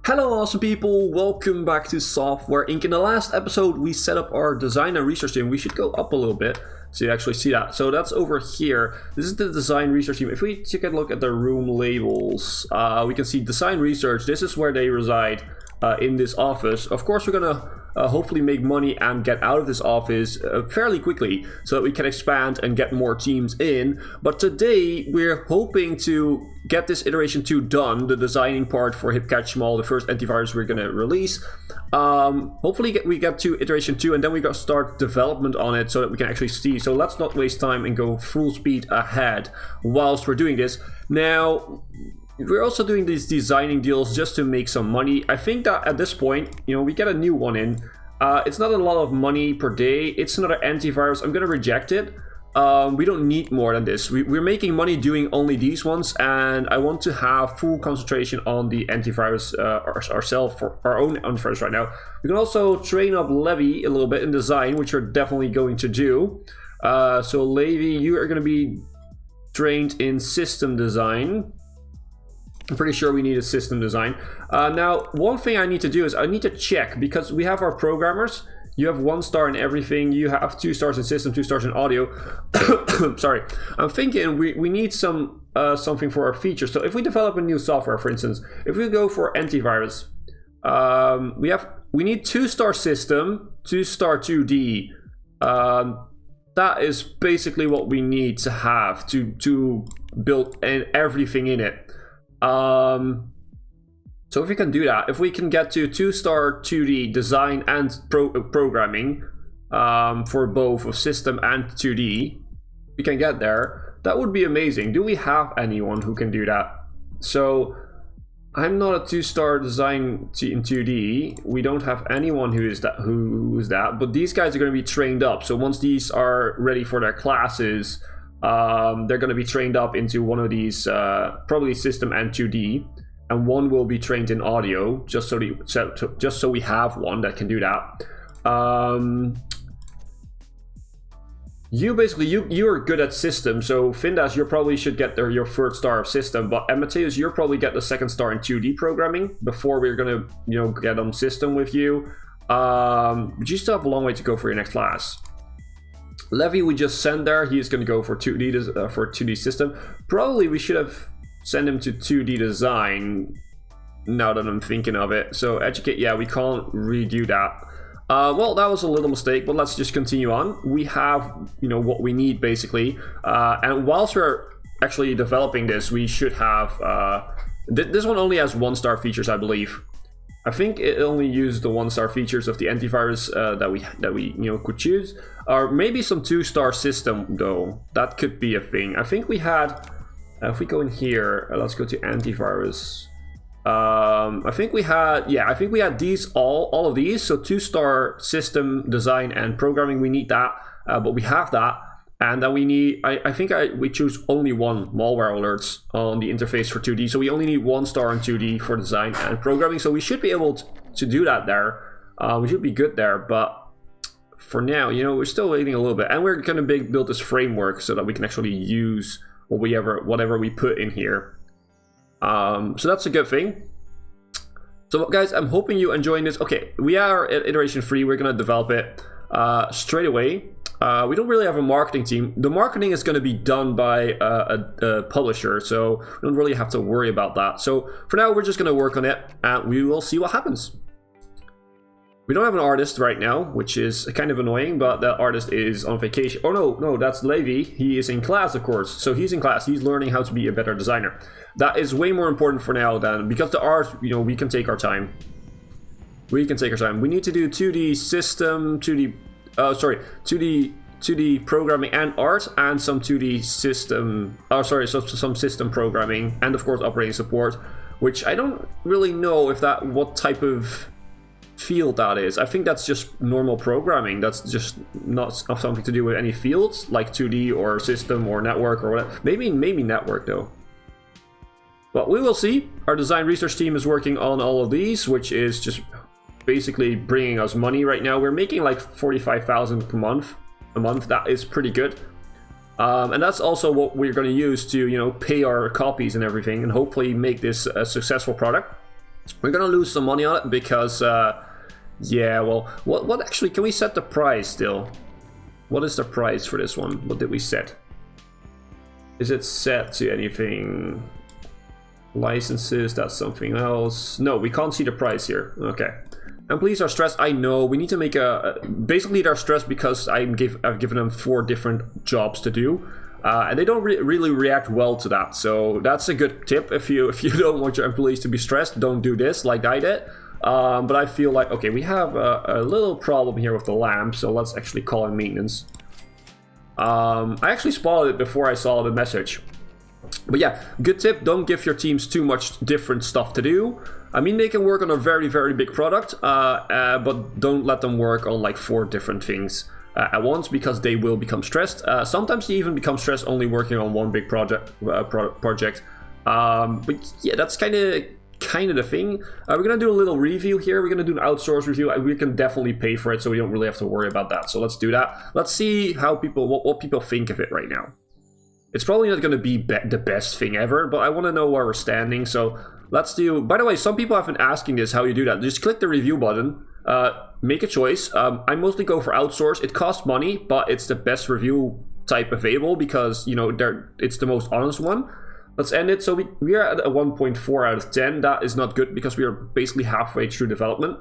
Hello awesome people, welcome back to Software Inc. In the last episode we set up our design and research team. We should go up a little bit so you actually see that. So that's over here. This is the design research team. If we take a look at the room labels, we can see design research. This is where they reside in this office. Of course we're gonna hopefully make money and get out of this office fairly quickly so that we can expand and get more teams in. But today we're hoping to get this iteration 2 done, the designing part for HipCatchMall, the first antivirus we're gonna release. Hopefully we get to iteration 2 and then we got to start development on it so that we can actually see. So let's not waste time and go full speed ahead whilst we're doing this. Now, we're also doing these designing deals just to make some money. I think that at this point, we get a new one in. It's not a lot of money per day. It's another antivirus. I'm gonna reject it. We don't need more than this. We're making money doing only these ones, and I want to have full concentration on the antivirus ourselves for our own antivirus right now. We can also train up Levy a little bit in design, which we're definitely going to do. So Levy, you are going to be trained in system design. I'm pretty sure we need a system design. Now, one thing I need to do is I need to check, because we have our programmers. You have 1 star in everything. You have 2 stars in system, 2 stars in audio. Sorry. I'm thinking we need something for our features. So if we develop a new software, for instance, if we go for antivirus, we need 2-star system, 2-star 2D. That is basically what we need to have to build everything in it. So if we can do that, if we can get to 2-star 2D design and programming for both of system and 2D, we can get there. That would be amazing. Do we have anyone who can do that? So I'm not a 2-star design in 2D. We don't have anyone who is that, but these guys are going to be trained up. So once these are ready for their classes, they're going to be trained up into one of these, probably system and 2D, and one will be trained in audio, just so we have one that can do that. You are good at system, so Findas, you probably should get your 3rd star of system, but Mateus, you'll probably get the 2nd star in 2D programming before we're gonna get on system with you. But you still have a long way to go for your next class. Levy we just sent there. He's going to go for 2D system. Probably we should have sent him to 2D design now that I'm thinking of it. So educate, yeah, we can't redo that. Well, that was a little mistake, but let's just continue on. We have, what we need basically. And whilst we're actually developing this, we should have, this one only has 1-star features, I believe. I think it only used the 1-star features of the antivirus that we could choose, or maybe some 2-star system though. That could be a thing. I think we had, if we go in here, let's go to antivirus. I think we had these all of these. So 2-star system design and programming. We need that, but we have that. And then we need, we choose only 1 malware alerts on the interface for 2D. So we only need 1 star on 2D for design and programming. So we should be able to do that there. We should be good there. But for now, we're still waiting a little bit. And we're going to build this framework so that we can actually use whatever we put in here. So that's a good thing. So guys, I'm hoping you're enjoying this. Okay, we are at iteration 3. We're going to develop it straight away. We don't really have a marketing team. The marketing is going to be done by a publisher, so we don't really have to worry about that. So for now, we're just going to work on it, and we will see what happens. We don't have an artist right now, which is kind of annoying, but that artist is on vacation. Oh, no, that's Levy. He is in class, of course. So he's in class. He's learning how to be a better designer. That is way more important for now than, because the art, we can take our time. We need to do 2D system, 2D programming and art, and some 2D system, some system programming, and of course operating support, which I don't really know what type of field that is. I think that's just normal programming. That's just not something to do with any fields like 2D or system or network or whatever. Maybe network though. But we will see. Our design research team is working on all of these, which is just basically bringing us money right now. We're making like 45,000 per month. That is pretty good. And that's also what we're going to use to, pay our copies and everything, and hopefully make this a successful product. We're gonna lose some money on it because, yeah, well, what actually, can we set the price still? What is the price for this one? What did we set? Is it set to anything? Licenses, that's something else. No, we can't see the price here. Okay. Employees are stressed. I know, we need to make a... Basically, they're stressed because I've given them 4 different jobs to do. And they don't really react well to that. So that's a good tip. If you don't want your employees to be stressed, don't do this like I did. But I feel like, okay, we have a little problem here with the lamp. So let's actually call in maintenance. I actually spotted it before I saw the message. But yeah, good tip, don't give your teams too much different stuff to do. I mean, they can work on a very, very big product, but don't let them work on like 4 different things at once, because they will become stressed. Sometimes they even become stressed only working on one big project. But yeah, that's kind of the thing. We're gonna do a little review here. We're gonna do an outsource review. We can definitely pay for it, so we don't really have to worry about that. So let's do that. Let's see how what people think of it right now. It's probably not going to be the best thing ever, but I want to know where we're standing. So let's do... By the way, some people have been asking this, how you do that. Just click the review button, make a choice. I mostly go for outsource. It costs money, but it's the best review type available because, you know, it's the most honest one. Let's end it. So we are at a 1.4 out of 10. That is not good because we are basically halfway through development.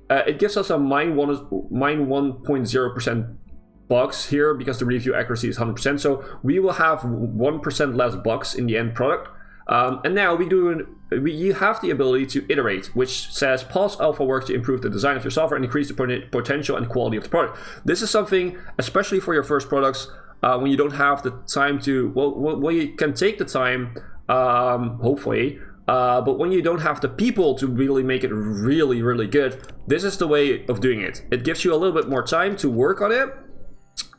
It gives us a mine 1.0% bugs here because the review accuracy is 100%, so we will have 1% less bugs in the end product. And now you have the ability to iterate, which says pause alpha work to improve the design of your software and increase the potential and quality of the product. This is something, especially for your first products, when you don't have the time to, well, you can take the time, hopefully, but when you don't have the people to really make it really, really good, this is the way of doing it. It gives you a little bit more time to work on it.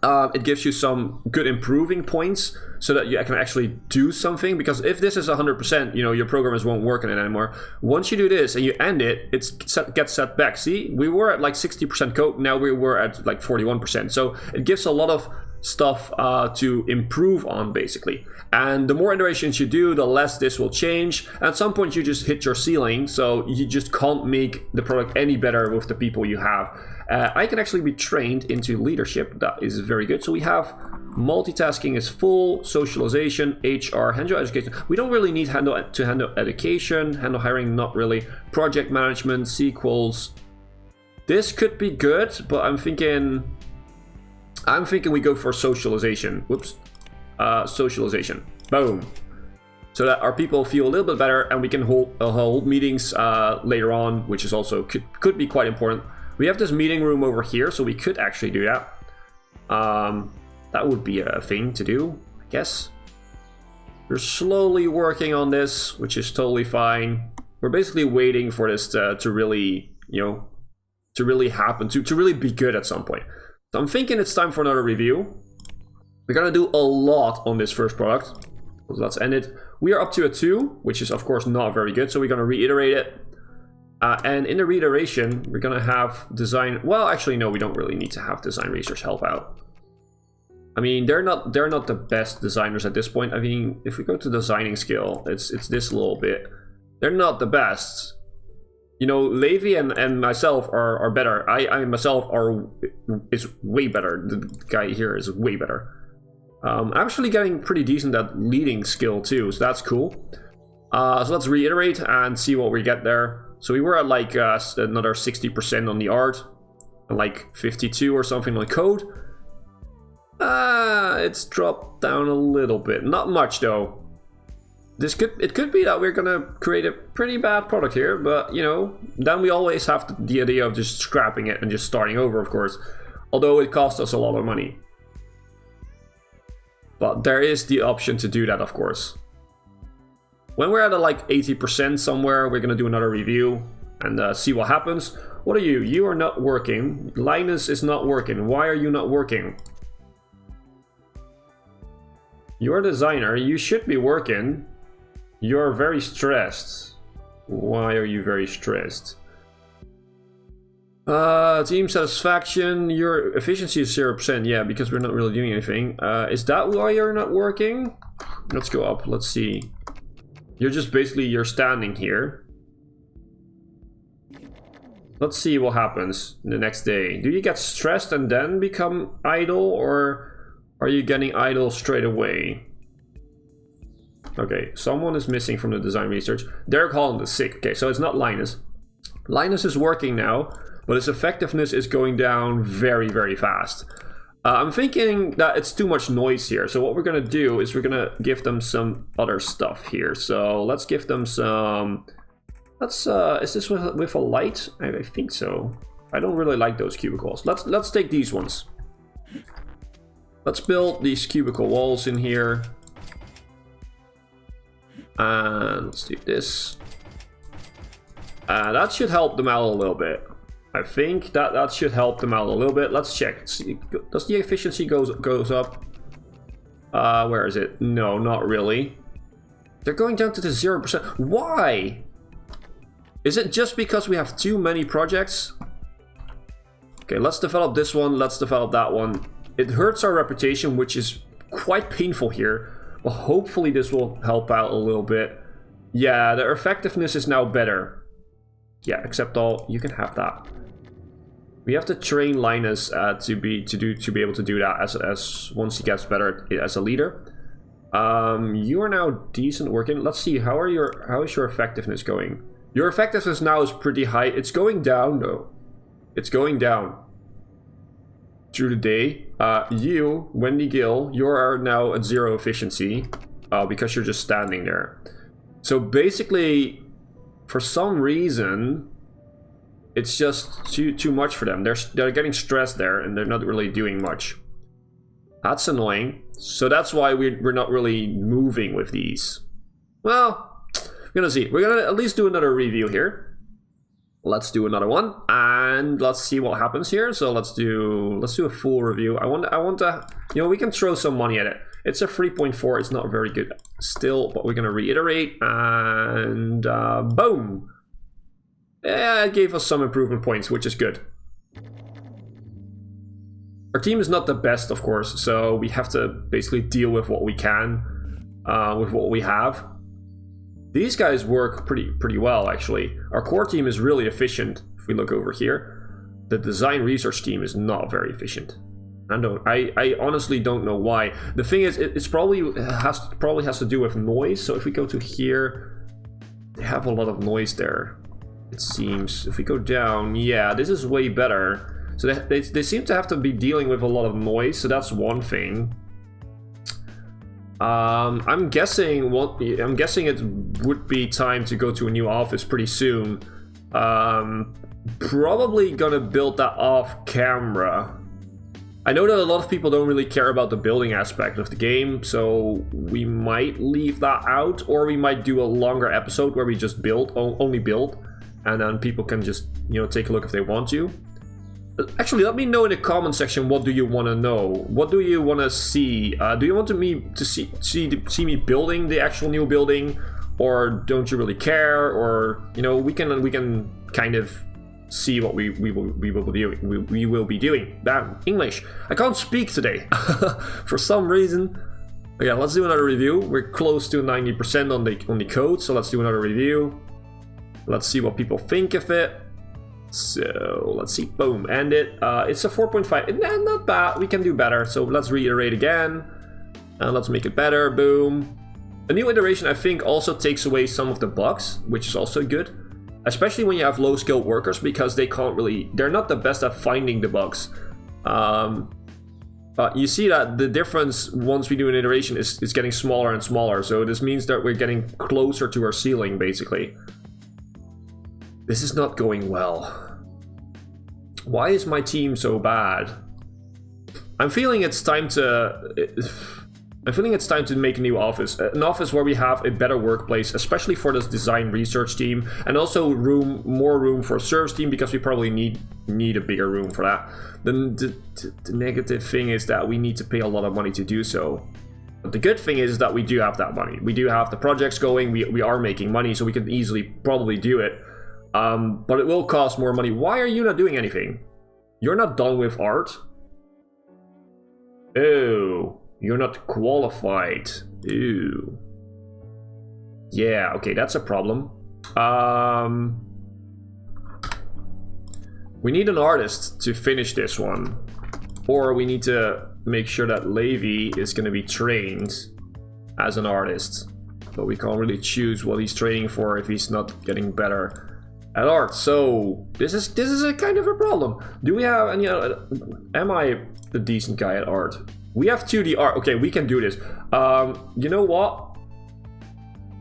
It gives you some good improving points so that you can actually do something, because if this is 100%, you know, your programmers won't work on it anymore. Once you do this and you end it, it gets set back. See, we were at like 60% code, now we were at like 41%. So it gives a lot of stuff to improve on, basically. And the more iterations you do, the less this will change. At some point you just hit your ceiling, so you just can't make the product any better with the people you have. I can actually be trained into leadership. That is very good. So we have multitasking is full, socialization, HR, handle education. We don't really need to handle education, handle hiring, not really. Project management, sequels. This could be good, but I'm thinking we go for socialization. Whoops. Socialization. Boom. So that our people feel a little bit better, and we can hold meetings later on, which is also could be quite important. We have this meeting room over here, so we could actually do that. That would be a thing to do, I guess. We're slowly working on this, which is totally fine. We're basically waiting for this to really, you know, to really happen, to really be good at some point. So I'm thinking it's time for another review. We're gonna do a lot on this first product. So let's end it. We are up to a 2, which is of course not very good, so we're gonna reiterate it. And in the reiteration, we're gonna have design. Well, actually, no, we don't really need to have design research help out. I mean, they're not the best designers at this point. I mean, if we go to designing skill, it's this little bit. They're not the best. You know, Levi and myself are better. I myself is way better. The guy here is way better. I'm actually getting pretty decent at leading skill too, so that's cool. So let's reiterate and see what we get there. So we were at like another 60% on the art, and like 52 or something on the code. It's dropped down a little bit, not much though. It could be that we're gonna create a pretty bad product here, but you know, then we always have the idea of just scrapping it and just starting over, of course. Although it costs us a lot of money. But there is the option to do that, of course. When we're at like 80% somewhere, we're gonna do another review and see what happens. What are you? You are not working. Linus is not working. Why are you not working? You're a designer. You should be working. You're very stressed. Why are you very stressed? Team satisfaction. Your efficiency is 0%. Yeah, because we're not really doing anything. Is that why you're not working? Let's go up. Let's see. You're just basically, you're standing here. Let's see what happens the next day. Do you get stressed and then become idle, or are you getting idle straight away? Okay, someone is missing from the design research. Derek Holland is sick. Okay, so it's not Linus. Linus is working now, but his effectiveness is going down very, very fast. I'm thinking that it's too much noise here. So what we're going to do is we're going to give them some other stuff here. So let's give them some... Let's, is this with a light? I think so. I don't really like those cubicles. Let's take these ones. Let's build these cubicle walls in here. And let's do this. That should help them out a little bit. I think that should help them out a little bit. Let's check. See, does the efficiency goes up? Where is it? No, not really. They're going down to the 0%. Why? Is it just because we have too many projects? Okay, let's develop this one. Let's develop that one. It hurts our reputation, which is quite painful here. But hopefully this will help out a little bit. Yeah, their effectiveness is now better. Yeah, except all you can have that. We have to train Linus to be able to do that as once he gets better as a leader. You are now decent working. Let's see, how is your effectiveness going? Your effectiveness now is pretty high. It's going down though. It's going down through the day. You, Wendy Gill, you are now at 0 efficiency because you're just standing there. So basically, for some reason, it's just too much for them. They're getting stressed there, and they're not really doing much. That's annoying. So that's why we're not really moving with these. Well, we're gonna see. We're gonna at least do another review here. Let's do another one, and let's see what happens here. So let's do a full review. I want to, you know, we can throw some money at it. It's a 3.4. It's not very good still, but we're gonna reiterate, and boom. Yeah, it gave us some improvement points, which is good. Our team is not the best, of course, so we have to basically deal with what we can, with what we have. These guys work pretty well, actually. Our core team is really efficient. If we look over here, the design research team is not very efficient. I honestly don't know why. The thing is, it probably has to do with noise. So if we go to here, they have a lot of noise there. It seems. If we go down, yeah, this is way better. So they seem to have to be dealing with a lot of noise. So that's one thing. I'm guessing it would be time to go to a new office pretty soon. Probably gonna build that off camera. I know that a lot of people don't really care about the building aspect of the game, so we might leave that out, or we might do a longer episode where we just only build, and then people can just, you know, take a look if they want to. Actually, let me know in the comment section, what do you want to know? What do you want to see? Do you want me to see me building the actual new building, or don't you really care? Or, you know, we can kind of see what we will be doing. Damn, English. I can't speak today for some reason. Okay, let's do another review. We're close to 90% on the code, so let's do another review. Let's see what people think of it. So let's see, boom, end it. It's a 4.5. Not bad. We can do better. So let's reiterate again, and let's make it better. Boom. A new iteration, I think, also takes away some of the bugs, which is also good, especially when you have low skilled workers, because they're not the best at finding the bugs. But you see that the difference once we do an iteration is getting smaller and smaller. So this means that we're getting closer to our ceiling, basically. This is not going well. Why is my team so bad? I'm feeling it's time to make a new office. An office where we have a better workplace, especially for this design research team, and also more room for a service team, because we probably need a bigger room for that. The negative thing is that we need to pay a lot of money to do so. But the good thing is that we do have that money. We do have the projects going. We are making money, so we can easily probably do it. But it will cost more money. Why are you not doing anything? You're not done with art? Oh, you're not qualified. Ew. Yeah, okay, that's a problem. We need an artist to finish this one. Or we need to make sure that Levi is going to be trained as an artist. But we can't really choose what he's training for if he's not getting better at art. So this is a kind of a problem. Do we have any? Am I the decent guy at art? We have 2D art. Okay, we can do this. You know what?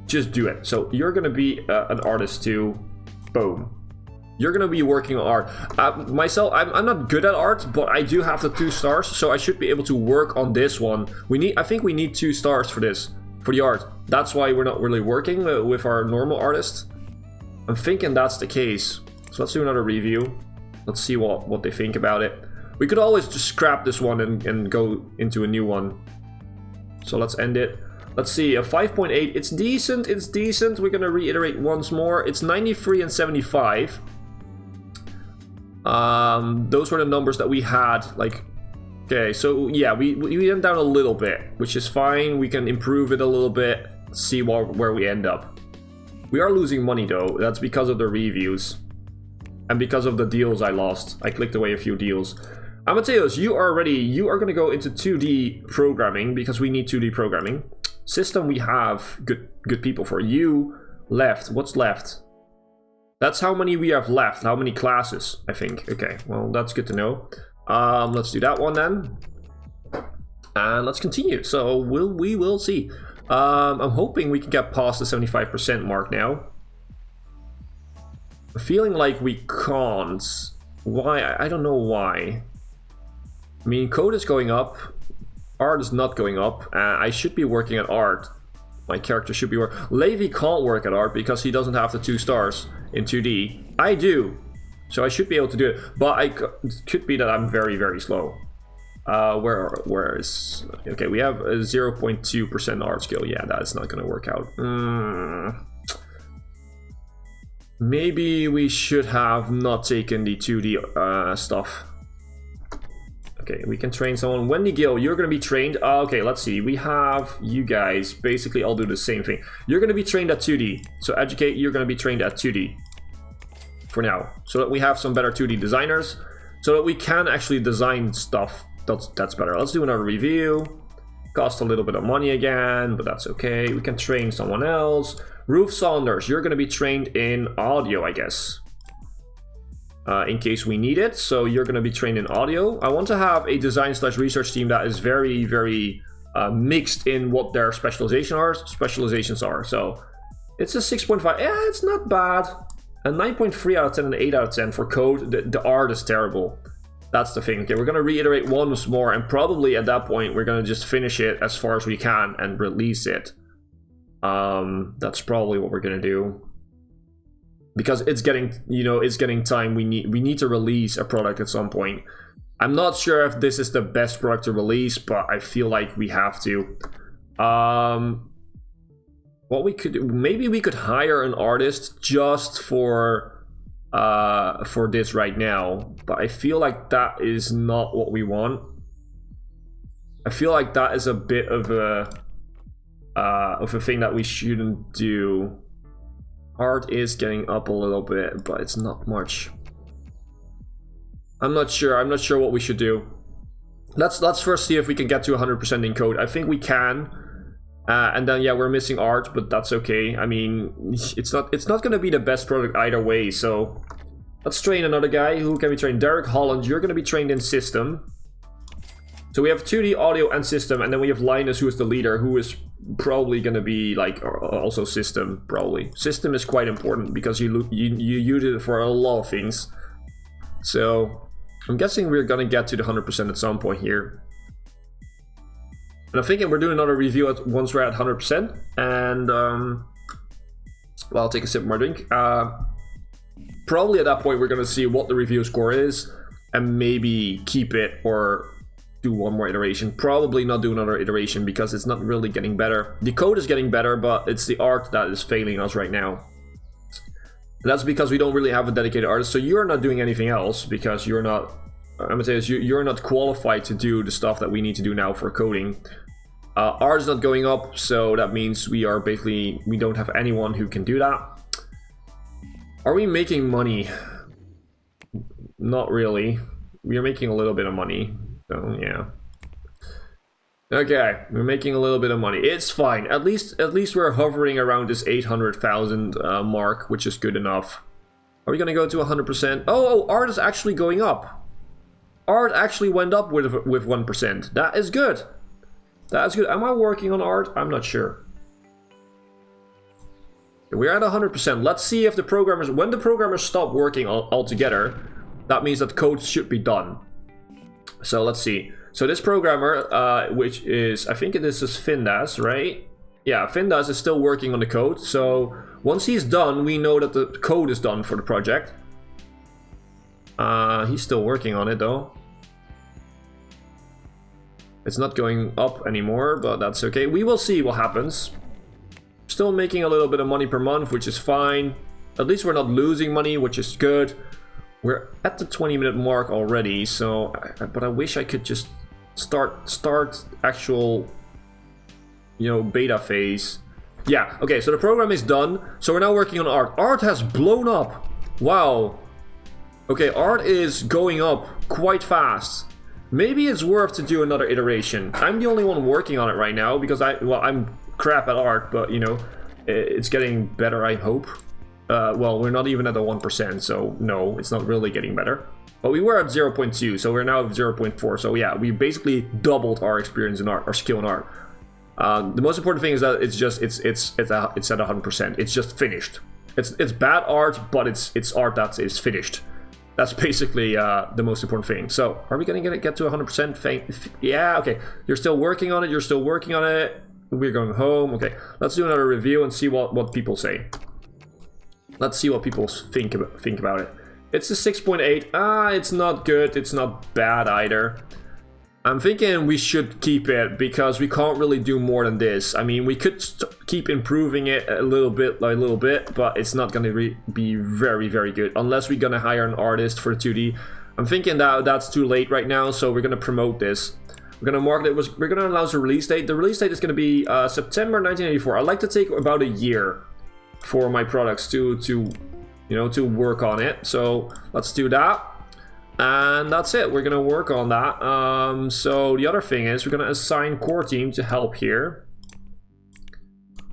Just do it. So you're gonna be an artist too. Boom. You're gonna be working on art. Myself, I'm not good at art, but I do have the 2 stars, so I should be able to work on this one. I think we need 2 stars for this, for the art. That's why we're not really working with our normal artists. I'm thinking that's the case. So let's do another review. Let's see what they think about it. We could always just scrap this one and go into a new one. So let's end it. Let's see, a 5.8. It's decent, it's decent. We're gonna reiterate once more. It's 93 and 75. Those were the numbers that we had. Like, okay, so yeah, we went down a little bit, which is fine. We can improve it a little bit, see where we end up. We are losing money though. That's because of the reviews and because of the deals I lost. I clicked away a few deals. Amateus, you are going to go into 2D programming because we need 2D programming. System, we have good people for. You left. What's left? That's how many we have left. How many classes, I think. Okay, well, that's good to know. Let's do that one then. And let's continue. So we will see. I'm hoping we can get past the 75% mark now. I'm feeling like we can't. Why? I don't know why. I mean, code is going up. Art is not going up. I should be working at art. My character should be working. Levi can't work at art because he doesn't have the 2 stars in 2D. I do. So I should be able to do it. But it could be that I'm very, very slow. Where is... Okay, we have a 0.2% art skill. Yeah, that's not going to work out. Maybe we should have not taken the 2D stuff. Okay, we can train someone. Wendy Gill, you're going to be trained. Okay, let's see. We have you guys. Basically, I'll do the same thing. You're going to be trained at 2D. So educate, you're going to be trained at 2D. For now. So that we have some better 2D designers. So that we can actually design stuff. That's better. Let's do another review. Cost a little bit of money again, but that's okay. We can train someone else. Ruth Saunders, you're going to be trained in audio, I guess. In case we need it. So you're going to be trained in audio. I want to have a design/research team that is very, very mixed in what their specializations are. So it's a 6.5. Yeah, it's not bad. A 9.3 out of 10 and an 8 out of 10 for code. The art is terrible. That's the thing. Okay, we're going to reiterate once more, and probably at that point we're going to just finish it as far as we can and release it. That's probably what we're going to do. Because it's getting, it's getting time. We need to release a product at some point. I'm not sure if this is the best product to release, but I feel like we have to. What we could do, maybe we could hire an artist just for this right now, but I feel like that is not what we want. I feel like that is a bit of a thing that we shouldn't do. Art is getting up a little bit, but it's not much. I'm not sure what we should do. Let's first see if we can get to 100% in code. I think we can. And then yeah, we're missing art, but that's okay. I mean, it's not going to be the best product either way. So let's train another guy. Who can we train? Derek Holland, you're going to be trained in system. So we have 2D audio and system, and then we have Linus, who is the leader, who is probably going to be like also system. Probably system is quite important because you use it for a lot of things. So I'm guessing we're going to get to the 100% at some point here. And I'm thinking we're doing another review once we're at 100%. And well, I'll take a sip of my drink. Probably at that point we're going to see what the review score is, and maybe keep it or do one more iteration. Probably not do another iteration because it's not really getting better. The code is getting better, but it's the art that is failing us right now. And that's because we don't really have a dedicated artist. So you're not doing anything else because you're not. I'm gonna say is you're not qualified to do the stuff that we need to do now for coding. Art is not going up, so that means we don't have anyone who can do that. Are we making money? not really. We're making a little bit of money, so yeah. Okay, we're making a little bit of money. It's fine. At least we're hovering around this 800,000 mark, which is good enough. Are we gonna go to 100%? Oh, art is actually going up. Art actually went up with 1%. That is good. That is good. Am I working on art? I'm not sure. We're at 100%. Let's see if the programmers, when the programmers stop working altogether, that means that code should be done. So let's see. So this programmer, which is, I think this is Findas, right? Yeah, Findas is still working on the code. So once he's done, we know that the code is done for the project. He's still working on it though. It's not going up anymore, but that's okay. We will see what happens. Still making a little bit of money per month, which is fine. At least we're not losing money, which is good. We're at the 20-minute mark already, so but I wish I could just start actual, you know, beta phase. Yeah, okay, so the program is done. So we're now working on art. Art has blown up. Wow. Okay, art is going up quite fast. Maybe it's worth to do another iteration. I'm the only one working on it right now because I'm crap at art, but you know, it's getting better, I hope. Well, we're not even at the 1%, so no, it's not really getting better. But we were at 0.2, so we're now at 0.4. So yeah, we basically doubled our experience in art, our skill in art. The most important thing is that it's at 100%. It's just finished. It's bad art, but it's art that is finished. That's basically the most important thing. So are we gonna get to 100%? Yeah, okay. You're still working on it. You're still working on it. We're going home. Okay, let's do another review and see what people say. Let's see what people think about it. It's a 6.8. It's not good. It's not bad either. I'm thinking we should keep it because we can't really do more than this. I mean, we could keep improving it a little bit by a little bit, but it's not going to be very, very good unless we're going to hire an artist for 2D. I'm thinking that that's too late right now, so we're going to promote this. We're going to market it. We're going to announce a release date. The release date is going to be September 1984. I like to take about a year for my products to work on it. So let's do that. And that's it. We're going to work on that. So the other thing is we're going to assign core team to help here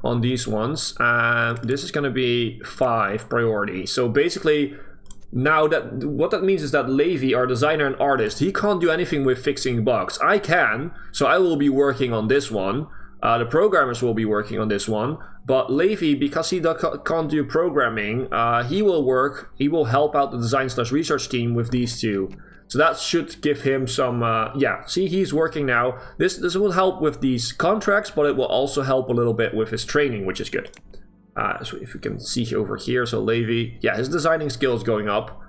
on these ones. And this is going to be 5 priority. So basically, now what that means is that Levi, our designer and artist, he can't do anything with fixing bugs. I can, so I will be working on this one. The programmers will be working on this one, but Levi, because he can't do programming, he will help out the design/research team with these two. So that should give him some, yeah, see, he's working now. This will help with these contracts, but it will also help a little bit with his training, which is good. So if we can see over here, so Levi, yeah, his designing skill is going up.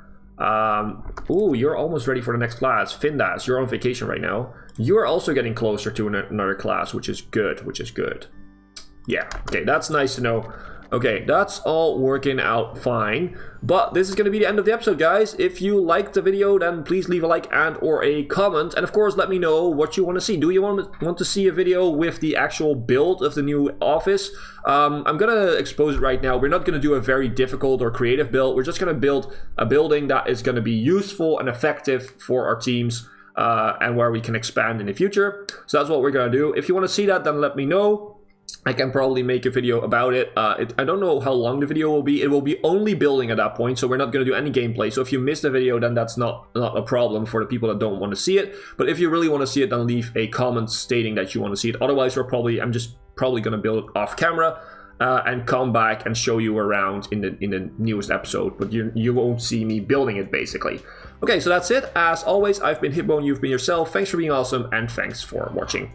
Ooh, you're almost ready for the next class. Findas, you're on vacation right now. You're also getting closer to another class, which is good, Yeah, okay, that's nice to know. Okay, that's all working out fine. But this is going to be the end of the episode, guys. If you liked the video, then please leave a like and or a comment. And of course, let me know what you want to see. Do you want to see a video with the actual build of the new office? I'm going to expose it right now. We're not going to do a very difficult or creative build. We're just going to build a building that is going to be useful and effective for our teams and where we can expand in the future. So that's what we're going to do. If you want to see that, then let me know. I can probably make a video about it. I don't know how long the video will be. It will be only building at that point, so we're not going to do any gameplay. So if you missed the video, then that's not a problem for the people that don't want to see it. But if you really want to see it, then leave a comment stating that you want to see it. Otherwise, I'm just probably going to build it off camera and come back and show you around in the newest episode. But you won't see me building it, basically. Okay, so that's it. As always, I've been Hipbone, you've been yourself. Thanks for being awesome, and thanks for watching.